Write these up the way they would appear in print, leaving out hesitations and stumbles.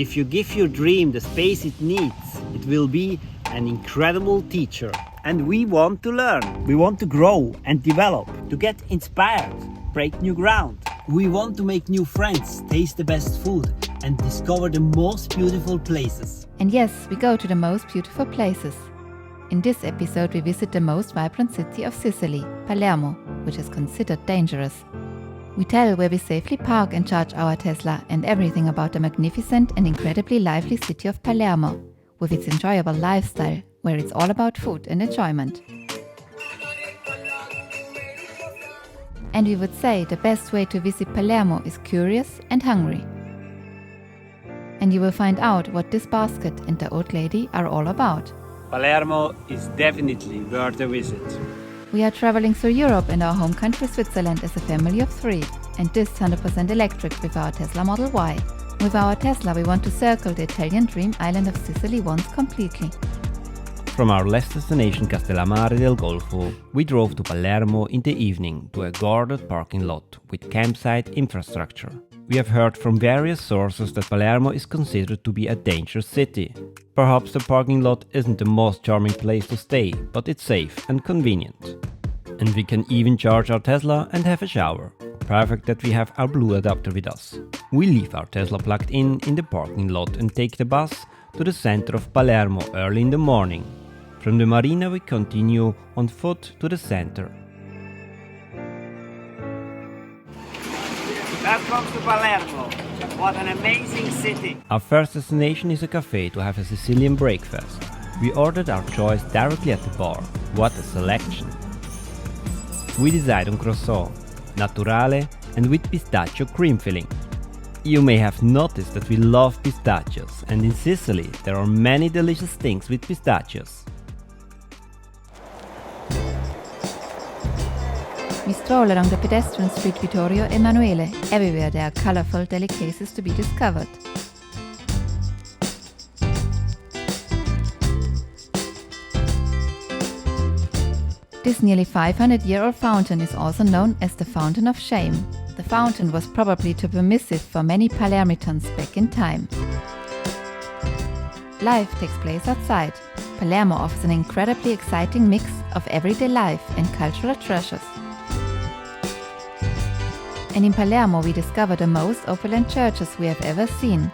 If you give your dream the space it needs, it will be an incredible teacher. And we want to learn. We want to grow and develop, to get inspired, break new ground. We want to make new friends, taste the best food, and discover the most beautiful places. And yes, we go to the most beautiful places. In this episode, we visit the most vibrant city of Sicily, Palermo, which is considered dangerous. We tell where we safely park and charge our Tesla and everything about the magnificent and incredibly lively city of Palermo, with its enjoyable lifestyle, where it's all about food and enjoyment. And we would say the best way to visit Palermo is curious and hungry. And you will find out what this basket and the old lady are all about. Palermo is definitely worth a visit. We are traveling through Europe and our home country Switzerland as a family of 3, and this 100% electric with our Tesla Model Y. With our Tesla we want to circle the Italian dream island of Sicily once completely. From our last destination Castellammare del Golfo, we drove to Palermo in the evening to a guarded parking lot with campsite infrastructure. We have heard from various sources that Palermo is considered to be a dangerous city. Perhaps the parking lot isn't the most charming place to stay, but it's safe and convenient. And we can even charge our Tesla and have a shower. Perfect that we have our Blue adapter with us. We leave our Tesla plugged in the parking lot and take the bus to the center of Palermo early in the morning. From the marina we continue on foot to the center. Welcome to Palermo. What an amazing city. Our first destination is a cafe to have a Sicilian breakfast. We ordered our choice directly at the bar. What a selection! We decide on croissant, naturale and with pistachio cream filling. You may have noticed that we love pistachios, and in Sicily there are many delicious things with pistachios. We stroll along the pedestrian street Vittorio Emanuele. Everywhere there are colorful delicacies to be discovered. This nearly 500-year-old fountain is also known as the Fountain of Shame. The fountain was probably too permissive for many Palermitans back in time. Life takes place outside. Palermo offers an incredibly exciting mix of everyday life and cultural treasures. And in Palermo we discover the most opulent churches we have ever seen.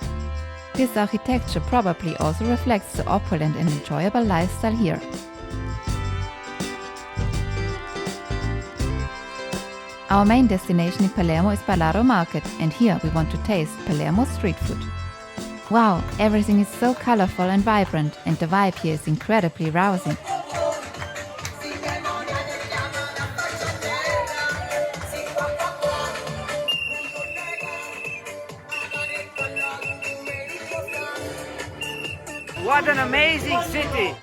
This architecture probably also reflects the opulent and enjoyable lifestyle here. Our main destination in Palermo is Palermo Market, and here we want to taste Palermo street food. Wow, everything is so colorful and vibrant, and the vibe here is incredibly rousing. What an amazing city!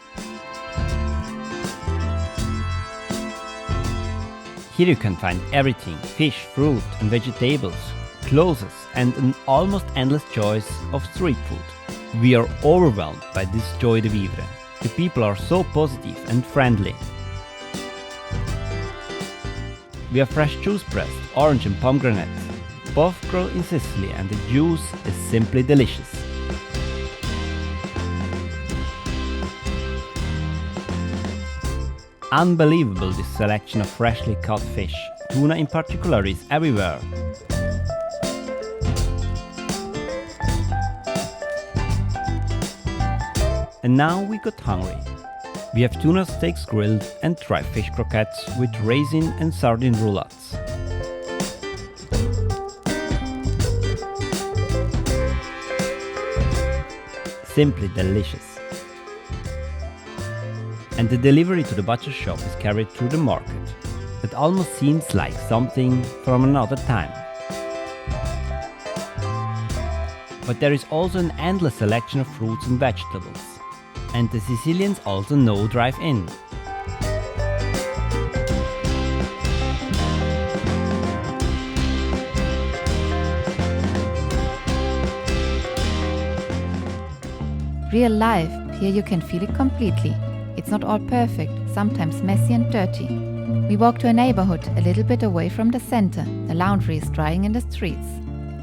Here you can find everything: fish, fruit and vegetables, clothes and an almost endless choice of street food. We are overwhelmed by this joie de vivre. The people are so positive and friendly. We have fresh juice pressed, orange and pomegranate. Both grow in Sicily and the juice is simply delicious. Unbelievable, this selection of freshly caught fish. Tuna in particular is everywhere. And now we got hungry. We have tuna steaks grilled and dry fish croquettes with raisin and sardine roulettes. Simply delicious. And the delivery to the butcher shop is carried through the market. It almost seems like something from another time. But there is also an endless selection of fruits and vegetables. And the Sicilians also know drive-in. Real life, here you can feel it completely. It's not all perfect, sometimes messy and dirty. We walk to a neighborhood a little bit away from the center. The laundry is drying in the streets.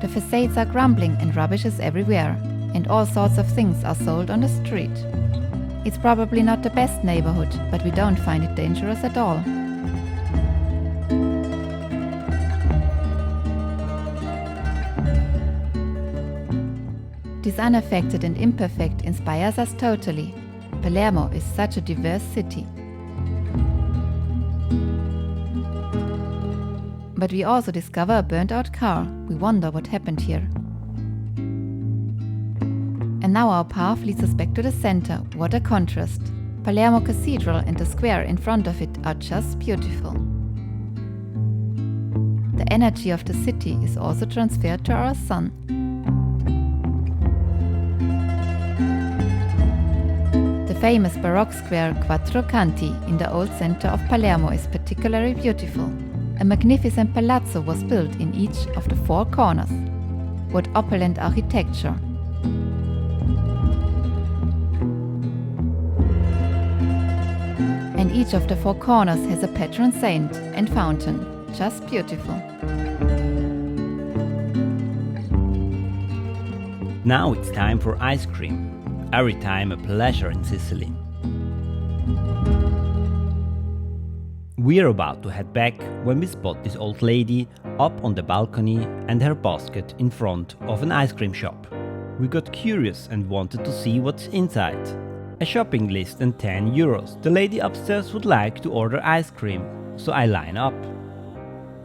The facades are crumbling and rubbish is everywhere. And all sorts of things are sold on the street. It's probably not the best neighborhood, but we don't find it dangerous at all. This unaffected and imperfect inspires us totally. Palermo is such a diverse city. But we also discover a burnt-out car. We wonder what happened here. And now our path leads us back to the center. What a contrast! Palermo Cathedral and the square in front of it are just beautiful. The energy of the city is also transferred to our sun. The famous Baroque square Quattro Canti in the old center of Palermo is particularly beautiful. A magnificent palazzo was built in each of the four corners. What opulent architecture! And each of the four corners has a patron saint and fountain. Just beautiful. Now it's time for ice cream. Every time a pleasure in Sicily. We're about to head back when we spot this old lady up on the balcony and her basket in front of an ice cream shop. We got curious and wanted to see what's inside. A shopping list and €10. The lady upstairs would like to order ice cream, so I line up.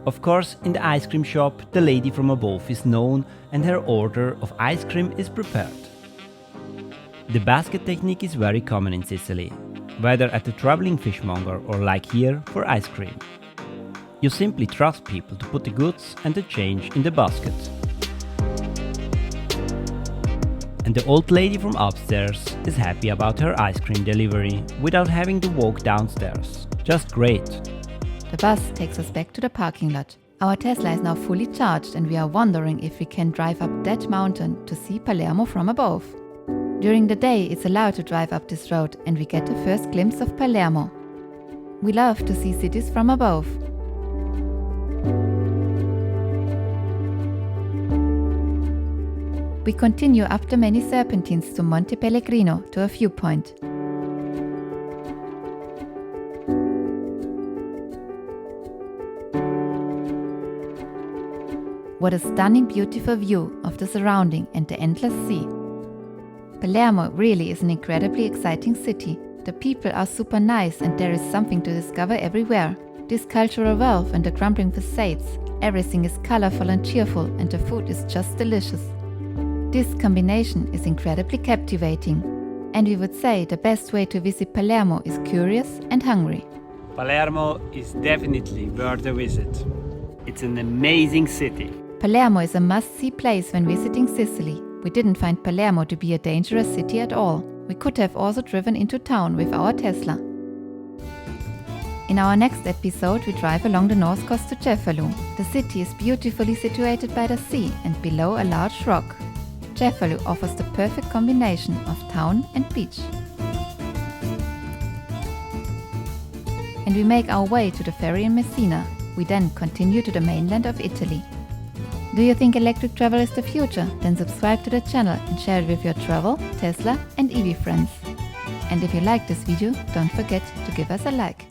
Of course, in the ice cream shop, the lady from above is known and her order of ice cream is prepared. The basket technique is very common in Sicily, whether at the traveling fishmonger or like here for ice cream. You simply trust people to put the goods and the change in the basket. And the old lady from upstairs is happy about her ice cream delivery without having to walk downstairs. Just great. The bus takes us back to the parking lot. Our Tesla is now fully charged and we are wondering if we can drive up that mountain to see Palermo from above. During the day it's allowed to drive up this road and we get a first glimpse of Palermo. We love to see cities from above. We continue up the many serpentines to Monte Pellegrino to a viewpoint. What a stunning, beautiful view of the surrounding and the endless sea. Palermo really is an incredibly exciting city. The people are super nice and there is something to discover everywhere. This cultural wealth and the crumbling facades, everything is colorful and cheerful and the food is just delicious. This combination is incredibly captivating. And we would say the best way to visit Palermo is curious and hungry. Palermo is definitely worth a visit. It's an amazing city. Palermo is a must-see place when visiting Sicily. We didn't find Palermo to be a dangerous city at all. We could have also driven into town with our Tesla. In our next episode, we drive along the north coast to Cefalù. The city is beautifully situated by the sea and below a large rock. Cefalù offers the perfect combination of town and beach. And we make our way to the ferry in Messina. We then continue to the mainland of Italy. Do you think electric travel is the future? Then subscribe to the channel and share it with your travel, Tesla and EV friends. And if you like this video, don't forget to give us a like.